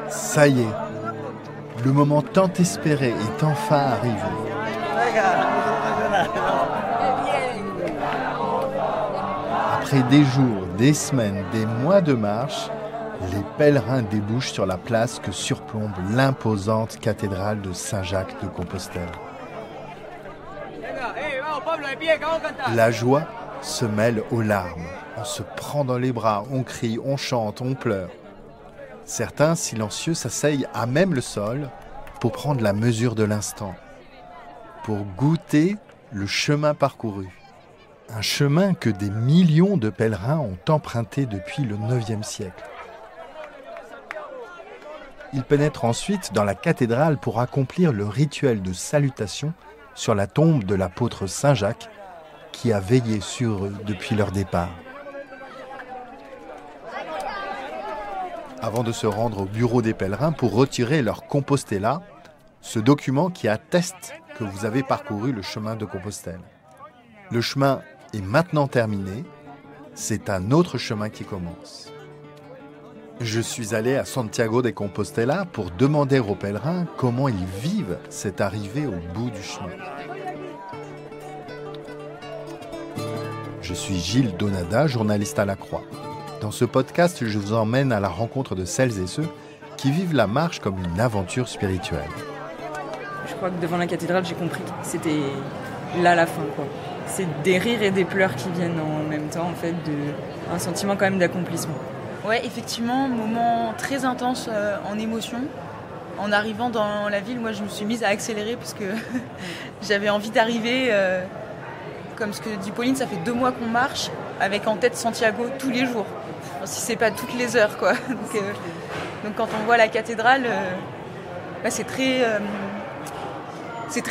Ça y est, le moment tant espéré est enfin arrivé. Après des jours, des semaines, des mois de marche, les pèlerins débouchent sur la place que surplombe l'imposante cathédrale de Saint-Jacques de Compostelle. La joie se mêle aux larmes. On se prend dans les bras, on crie, on chante, on pleure. Certains, silencieux, s'asseyent à même le sol pour prendre la mesure de l'instant, pour goûter le chemin parcouru. Un chemin que des millions de pèlerins ont emprunté depuis le IXe siècle. Ils pénètrent ensuite dans la cathédrale pour accomplir le rituel de salutation sur la tombe de l'apôtre Saint Jacques qui a veillé sur eux depuis leur départ. Avant de se rendre au bureau des pèlerins pour retirer leur Compostella, ce document qui atteste que vous avez parcouru le chemin de Compostelle. Le chemin est maintenant terminé, c'est un autre chemin qui commence. Je suis allé à Santiago de Compostela pour demander aux pèlerins comment ils vivent cette arrivée au bout du chemin. Je suis Gilles Donada, journaliste à La Croix. Dans ce podcast, je vous emmène à la rencontre de celles et ceux qui vivent la marche comme une aventure spirituelle. Je crois que devant la cathédrale, j'ai compris que c'était là la fin, quoi. C'est des rires et des pleurs qui viennent en même temps, en fait, un sentiment quand même d'accomplissement. Ouais, effectivement, moment très intense en émotion. En arrivant dans la ville, moi, je me suis mise à accélérer parce que j'avais envie d'arriver. Comme ce que dit Pauline, ça fait 2 mois qu'on marche avec en tête Santiago tous les jours. Enfin, si c'est pas toutes les heures, quoi. Donc quand on voit la cathédrale, c'est très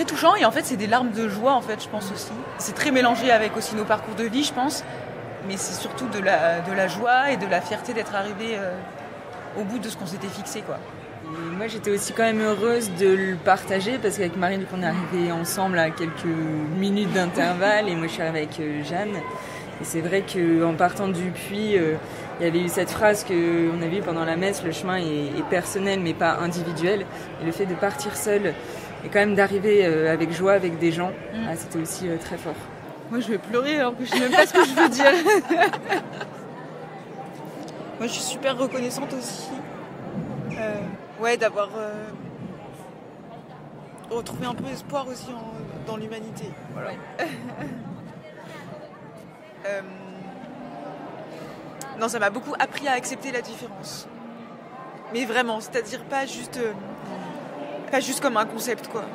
touchant et en fait c'est des larmes de joie, en fait, je pense aussi. C'est très mélangé avec aussi nos parcours de vie, je pense. Mais c'est surtout de la joie et de la fierté d'être arrivé au bout de ce qu'on s'était fixé, quoi. Et moi j'étais aussi quand même heureuse de le partager parce qu'avec Marine on est arrivés ensemble à quelques minutes d'intervalle et moi je suis arrivée avec Jeanne. Et c'est vrai qu'en partant du puits, il y avait eu cette phrase qu'on avait eue pendant la messe, le chemin est personnel mais pas individuel. Et le fait de partir seul et quand même d'arriver avec joie avec des gens, c'était aussi très fort. Moi je vais pleurer alors que je sais même pas ce que je veux dire. Moi je suis super reconnaissante aussi. D'avoir retrouvé un peu espoir aussi dans l'humanité. Voilà. Non, ça m'a beaucoup appris à accepter la différence. Mais vraiment, c'est-à-dire pas juste comme un concept, quoi.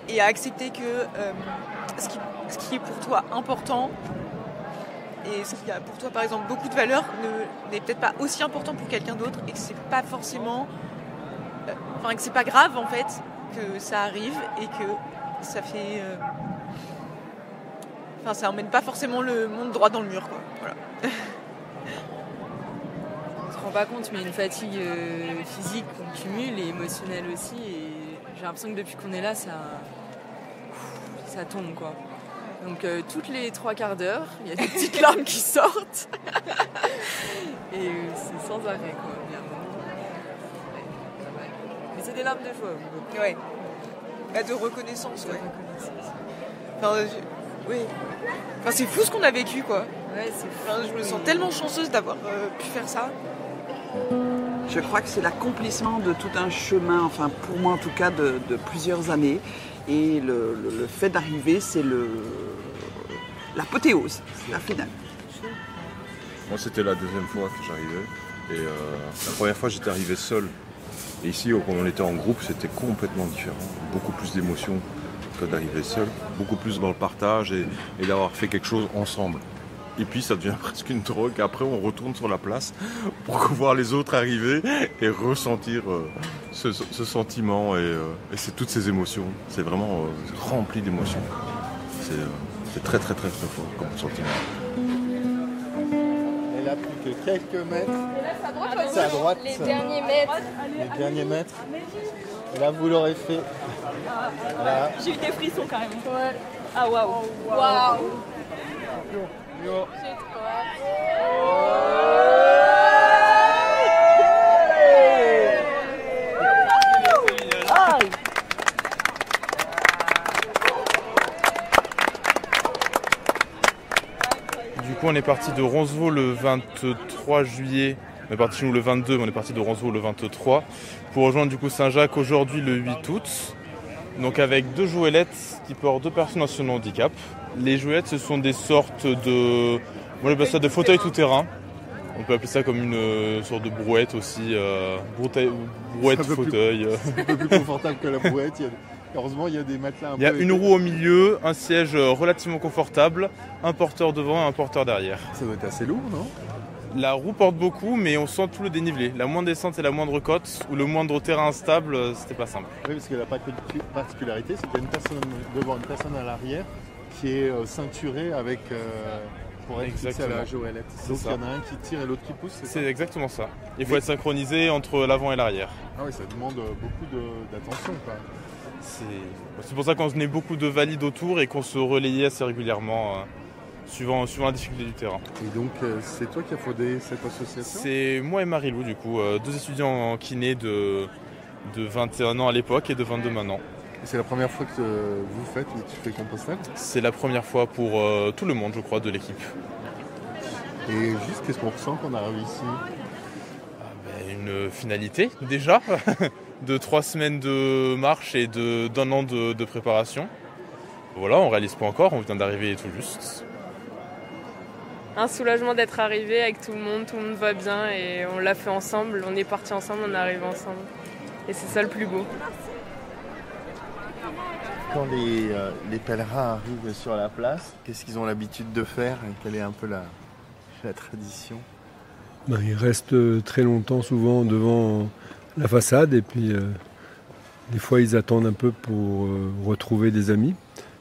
Et à accepter que ce qui est pour toi important et ce qui a pour toi par exemple beaucoup de valeur n'est peut-être pas aussi important pour quelqu'un d'autre et que c'est pas forcément que c'est pas grave en fait que ça arrive et que ça fait ça emmène pas forcément le monde droit dans le mur, quoi. Voilà. On se rend pas compte, mais une fatigue physique qu'on cumule et émotionnelle aussi, et j'ai l'impression que depuis qu'on est là ça tombe, quoi. Donc toutes les 3 quarts d'heure, il y a des petites larmes qui sortent. Et c'est sans arrêt, quoi. Mais c'est des larmes de joie. Ouais. De reconnaissance, ouais. Oui. C'est fou ce qu'on a vécu, quoi. Ouais, c'est fou. Je me sens tellement chanceuse d'avoir pu faire ça. Je crois que c'est l'accomplissement de tout un chemin, enfin pour moi en tout cas, de plusieurs années. Et le fait d'arriver, c'est l'apothéose, c'est la finale. Moi, c'était la 2e fois que j'arrivais. Et la première fois, j'étais arrivé seul. Et ici, quand on était en groupe, c'était complètement différent. Beaucoup plus d'émotions que d'arriver seul. Beaucoup plus dans le partage et d'avoir fait quelque chose ensemble. Et puis, ça devient presque une drogue. Après, on retourne sur la place pour voir les autres arriver et ressentir ce sentiment et c'est toutes ces émotions. C'est vraiment rempli d'émotions. C'est très, très, très, très fort comme sentiment. Elle a plus que quelques mètres. C'est à droite. Les derniers mètres. Les derniers mètres. Et là, vous l'aurez fait. Voilà. J'ai eu des frissons quand même. Ouais. Ah waouh. Waouh. Du coup, on est parti de Roncevaux le 23 juillet. On est parti chez nous le 22, mais on est parti de Roncevaux le 23 pour rejoindre du coup Saint-Jacques aujourd'hui le 8 août. Donc avec 2 jouelettes qui portent 2 personnes en situation de handicap. Les jouelettes, ce sont des sortes de, moi j'appelle ça de fauteuils tout-terrain. On peut appeler ça comme une sorte de brouette aussi, brouette fauteuil. C'est un peu plus confortable que la brouette. Heureusement, il y a des matelas un peu... Il y a une roue au milieu, un siège relativement confortable, un porteur devant et un porteur derrière. Ça doit être assez lourd, non? La roue porte beaucoup, mais on sent tout le dénivelé. La moindre descente et la moindre côte, ou le moindre terrain instable, c'était pas simple. Oui, parce que la particularité, c'est qu'il y a une personne devant, une personne à l'arrière, qui est ceinturée avec... pour être fixé à la joëlette. Donc il y en a un qui tire et l'autre qui pousse, c'est ça? C'est exactement ça. Il faut être synchronisé entre l'avant et l'arrière. Ah oui, ça demande beaucoup d'attention, quoi. C'est pour ça qu'on tenait beaucoup de valides autour et qu'on se relayait assez régulièrement, suivant la difficulté du terrain. Et donc, c'est toi qui as fondé cette association? C'est moi et Marie-Lou, du coup, 2 étudiants en kiné de 21 ans à l'époque et de 22 maintenant. C'est la première fois que vous faites Compostelle? C'est la première fois pour tout le monde, je crois, de l'équipe. Et juste, qu'est-ce qu'on ressent qu'on arrive ici? Une finalité, déjà, de 3 semaines de marche et d'un an de préparation. Voilà, on réalise pas encore, on vient d'arriver tout juste. Un soulagement d'être arrivé avec tout le monde va bien et on l'a fait ensemble, on est partis ensemble, on est arrivé ensemble. Et c'est ça le plus beau. Quand les pèlerins arrivent sur la place, qu'est-ce qu'ils ont l'habitude de faire et quelle est un peu la tradition? Ils restent très longtemps souvent devant la façade et puis des fois ils attendent un peu pour retrouver des amis,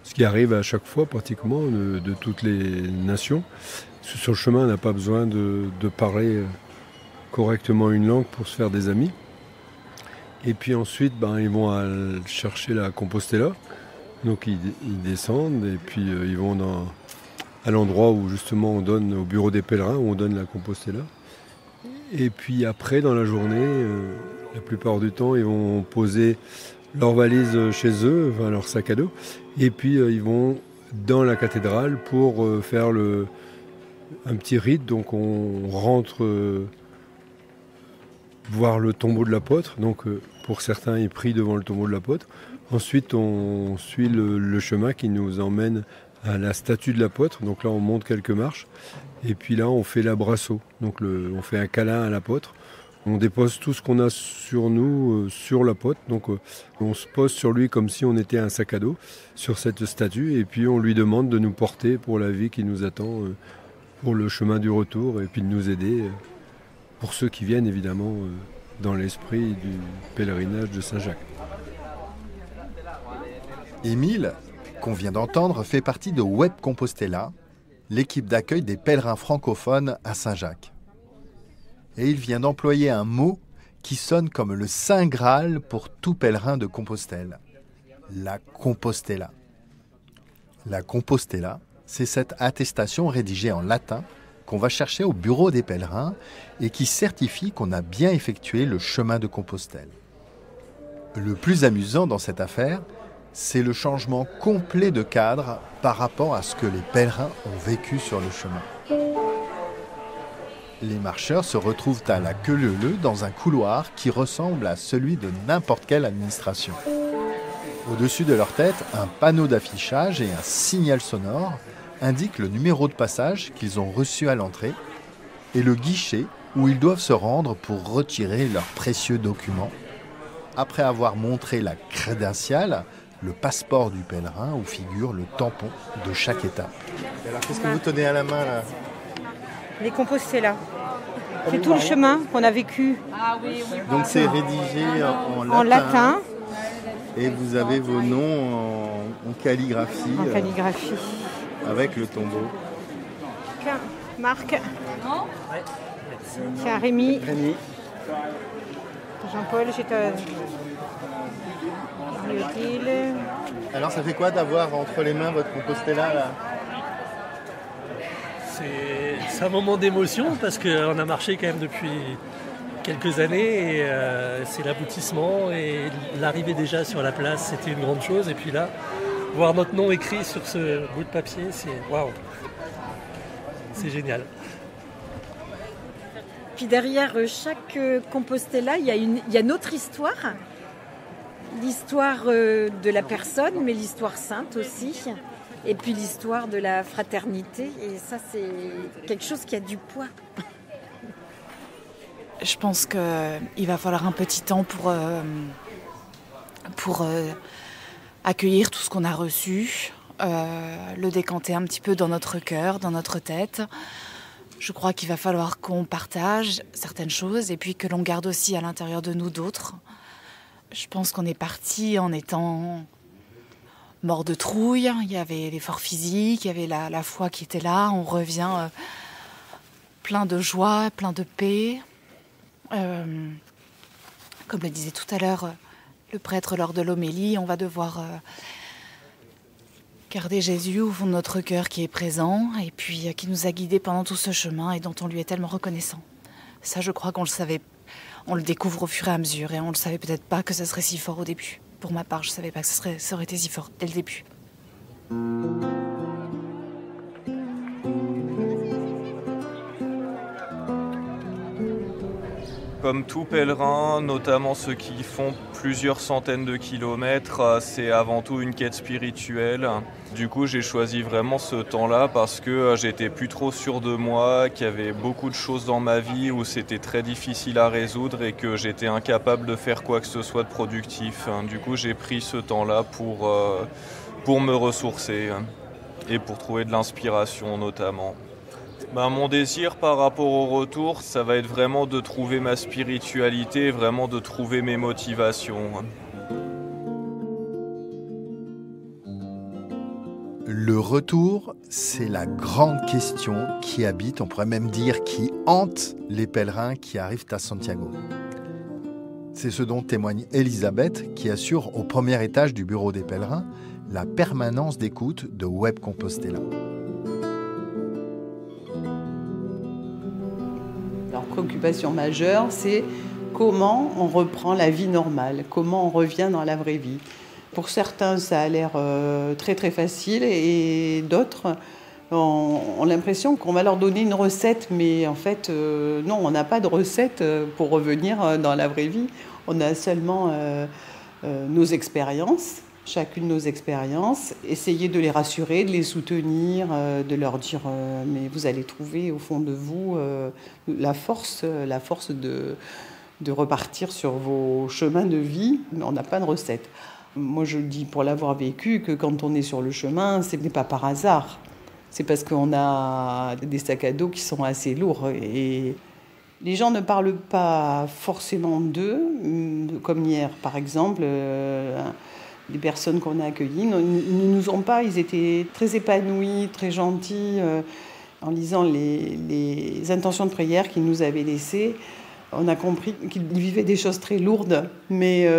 ce qui arrive à chaque fois pratiquement de toutes les nations. Sur le chemin, on n'a pas besoin de parler correctement une langue pour se faire des amis. Et puis ensuite, ils vont chercher la Compostela. Donc ils descendent et puis ils vont à l'endroit où justement on donne, au bureau des pèlerins, où on donne la Compostela. Et puis après, dans la journée, la plupart du temps, ils vont poser leurs valises chez eux, leur sac à dos. Et puis ils vont dans la cathédrale pour faire un petit rite. Donc on rentre voir le tombeau de l'apôtre. Donc pour certains, ils prient devant le tombeau de l'apôtre. Ensuite, on suit le chemin qui nous emmène à la statue de l'apôtre. Donc là, on monte quelques marches. Et puis là, on fait l'abrasso. Donc on fait un câlin à l'apôtre. On dépose tout ce qu'on a sur nous, sur l'apôtre. Donc on se pose sur lui comme si on était un sac à dos sur cette statue. Et puis on lui demande de nous porter pour la vie qui nous attend, pour le chemin du retour. Et puis de nous aider, pour ceux qui viennent évidemment dans l'esprit du pèlerinage de Saint-Jacques. Émile, qu'on vient d'entendre, fait partie de Web Compostela, l'équipe d'accueil des pèlerins francophones à Saint-Jacques. Et il vient d'employer un mot qui sonne comme le Saint Graal pour tout pèlerin de Compostelle. La Compostela. La Compostela, c'est cette attestation rédigée en latin qu'on va chercher au bureau des pèlerins et qui certifie qu'on a bien effectué le chemin de Compostelle. Le plus amusant dans cette affaire, c'est le changement complet de cadre par rapport à ce que les pèlerins ont vécu sur le chemin. Les marcheurs se retrouvent à la queue leu-leu dans un couloir qui ressemble à celui de n'importe quelle administration. Au-dessus de leur tête, un panneau d'affichage et un signal sonore indiquent le numéro de passage qu'ils ont reçu à l'entrée et le guichet où ils doivent se rendre pour retirer leurs précieux documents, après avoir montré la crédentiale, le passeport du pèlerin où figure le tampon de chaque étape. Et alors, qu'est-ce que vous tenez à la main là? Les Compostela. C'est tout le chemin qu'on a vécu. Donc c'est rédigé en latin. Et vous avez vos noms en calligraphie. En calligraphie. Avec le tombeau. Tiens, Marc. Tiens, Rémi. Jean-Paul, Alors ça fait quoi d'avoir entre les mains votre Compostela là? C'est un moment d'émotion parce qu'on a marché quand même depuis quelques années et c'est l'aboutissement et l'arrivée déjà sur la place, c'était une grande chose. Et puis là, voir notre nom écrit sur ce bout de papier, c'est waouh, c'est génial. Puis derrière chaque Compostela, il y a notre histoire. L'histoire de la personne, mais l'histoire sainte aussi. Et puis l'histoire de la fraternité. Et ça, c'est quelque chose qui a du poids. Je pense qu'il va falloir un petit temps pour accueillir tout ce qu'on a reçu, le décanter un petit peu dans notre cœur, dans notre tête. Je crois qu'il va falloir qu'on partage certaines choses et puis que l'on garde aussi à l'intérieur de nous d'autres. Je pense qu'on est parti en étant mort de trouille. Il y avait l'effort physique, il y avait la foi qui était là. On revient plein de joie, plein de paix. Comme le disait tout à l'heure le prêtre lors de l'homélie, on va devoir garder Jésus au fond de notre cœur qui est présent et puis qui nous a guidés pendant tout ce chemin et dont on lui est tellement reconnaissant. Ça, je crois qu'on le savait. On le découvre au fur et à mesure et on ne le savait peut-être pas que ça serait si fort au début. Pour ma part, je ne savais pas que ça aurait été si fort dès le début. Comme tout pèlerin, notamment ceux qui font plusieurs centaines de kilomètres, c'est avant tout une quête spirituelle. Du coup, j'ai choisi vraiment ce temps-là parce que j'étais plus trop sûr de moi, qu'il y avait beaucoup de choses dans ma vie où c'était très difficile à résoudre et que j'étais incapable de faire quoi que ce soit de productif. Du coup, j'ai pris ce temps-là pour me ressourcer et pour trouver de l'inspiration notamment. Mon désir par rapport au retour, ça va être vraiment de trouver ma spiritualité, vraiment de trouver mes motivations. Le retour, c'est la grande question qui habite, on pourrait même dire qui hante les pèlerins qui arrivent à Santiago. C'est ce dont témoigne Elisabeth, qui assure au premier étage du bureau des pèlerins la permanence d'écoute de Web Compostela. Leur préoccupation majeure, c'est comment on reprend la vie normale, comment on revient dans la vraie vie. Pour certains, ça a l'air très très facile et d'autres ont l'impression qu'on va leur donner une recette, mais en fait, non, on n'a pas de recette pour revenir dans la vraie vie. On a seulement nos expériences, chacune nos expériences, essayer de les rassurer, de les soutenir, de leur dire mais vous allez trouver au fond de vous la force de repartir sur vos chemins de vie. On n'a pas de recette. Moi, je dis pour l'avoir vécu que quand on est sur le chemin, ce n'est pas par hasard. C'est parce qu'on a des sacs à dos qui sont assez lourds. Et les gens ne parlent pas forcément d'eux, comme hier, par exemple. Les personnes qu'on a accueillies ne nous ont pas. Ils étaient très épanouis, très gentils. En lisant les intentions de prière qu'ils nous avaient laissées, on a compris qu'ils vivaient des choses très lourdes. Mais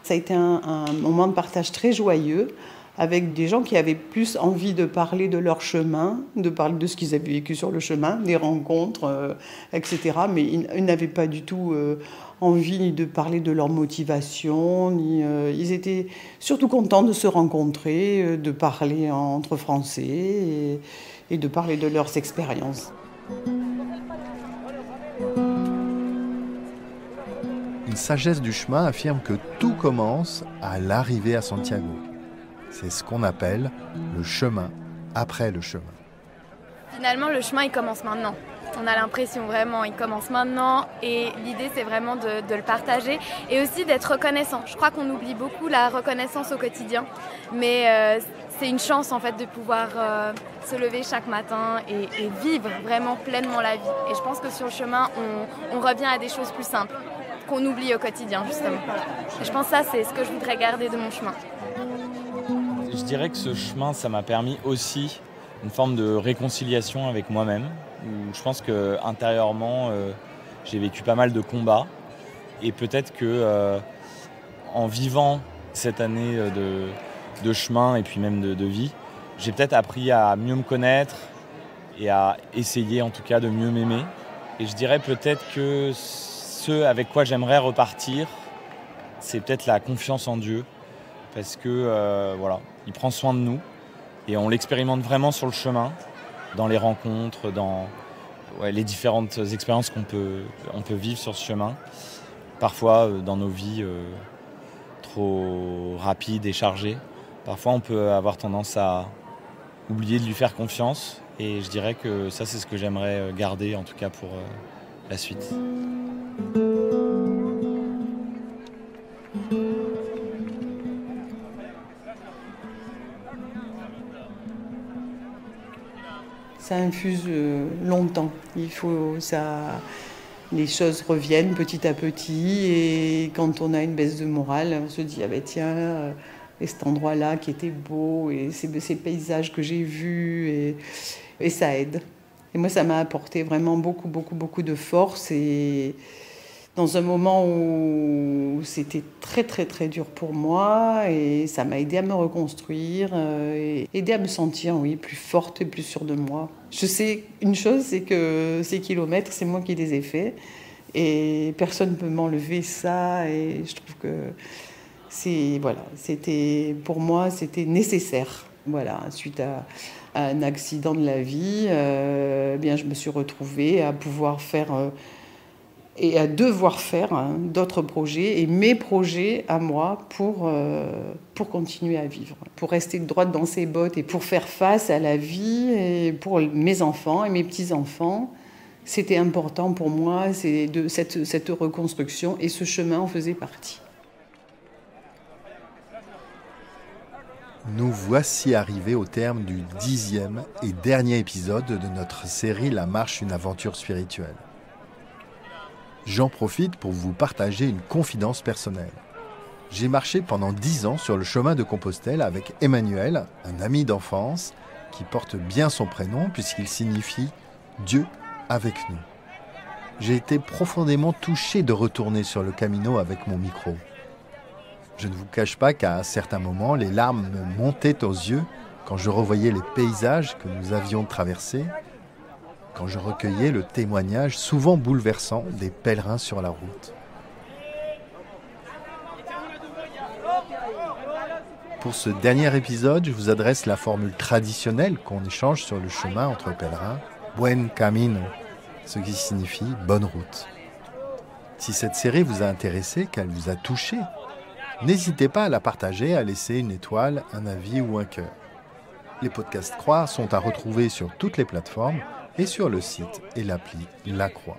ça a été un moment de partage très joyeux, avec des gens qui avaient plus envie de parler de leur chemin, de parler de ce qu'ils avaient vécu sur le chemin, des rencontres, etc. Mais ils n'avaient pas du tout envie ni de parler de leur motivation. Ils étaient surtout contents de se rencontrer, de parler entre Français et de parler de leurs expériences. Une sagesse du chemin affirme que tout commence à l'arrivée à Santiago. C'est ce qu'on appelle le chemin après le chemin. Finalement, le chemin, il commence maintenant. On a l'impression vraiment, il commence maintenant et l'idée, c'est vraiment de le partager et aussi d'être reconnaissant. Je crois qu'on oublie beaucoup la reconnaissance au quotidien, mais c'est une chance en fait de pouvoir se lever chaque matin et vivre vraiment pleinement la vie. Et je pense que sur le chemin, on revient à des choses plus simples qu'on oublie au quotidien, justement. Et je pense que ça, c'est ce que je voudrais garder de mon chemin. Je dirais que ce chemin, ça m'a permis aussi une forme de réconciliation avec moi-même, où je pense qu'intérieurement, j'ai vécu pas mal de combats. Et peut-être que en vivant cette année de chemin et puis même de vie, j'ai peut-être appris à mieux me connaître et à essayer en tout cas de mieux m'aimer. Et je dirais peut-être que ce avec quoi j'aimerais repartir, c'est peut-être la confiance en Dieu, parce que il prend soin de nous et on l'expérimente vraiment sur le chemin, dans les rencontres, dans les différentes expériences qu'on peut vivre sur ce chemin. Parfois dans nos vies trop rapides et chargées, parfois on peut avoir tendance à oublier de lui faire confiance, et je dirais que ça c'est ce que j'aimerais garder en tout cas pour la suite. Ça infuse longtemps. Les choses reviennent petit à petit, et quand on a une baisse de morale, on se dit tiens, et cet endroit-là qui était beau, et ces paysages que j'ai vus, et ça aide. Et moi, ça m'a apporté vraiment beaucoup, beaucoup, beaucoup de force, et dans un moment où c'était très, très, très dur pour moi, et ça m'a aidé à me reconstruire, et aidé à me sentir, plus forte et plus sûre de moi. Je sais une chose, c'est que ces kilomètres, c'est moi qui les ai faits, et personne ne peut m'enlever ça, et je trouve que pour moi, c'était nécessaire. Suite à un accident de la vie, je me suis retrouvée à pouvoir faire et à devoir faire d'autres projets, et mes projets à moi pour continuer à vivre, pour rester droite dans ses bottes et pour faire face à la vie, et pour mes enfants et mes petits-enfants. C'était important pour moi, cette reconstruction, et ce chemin en faisait partie. Nous voici arrivés au terme du 10e et dernier épisode de notre série La Marche, une aventure spirituelle. J'en profite pour vous partager une confidence personnelle. J'ai marché pendant 10 ans sur le chemin de Compostelle avec Emmanuel, un ami d'enfance, qui porte bien son prénom puisqu'il signifie « Dieu avec nous ». J'ai été profondément touché de retourner sur le Camino avec mon micro. Je ne vous cache pas qu'à certains moments, les larmes me montaient aux yeux quand je revoyais les paysages que nous avions traversés, quand je recueillais le témoignage souvent bouleversant des pèlerins sur la route. Pour ce dernier épisode, je vous adresse la formule traditionnelle qu'on échange sur le chemin entre pèlerins, Buen Camino, ce qui signifie « bonne route ». Si cette série vous a intéressé, qu'elle vous a touché, n'hésitez pas à la partager, à laisser une étoile, un avis ou un cœur. Les podcasts Croire sont à retrouver sur toutes les plateformes et sur le site et l'appli La Croix.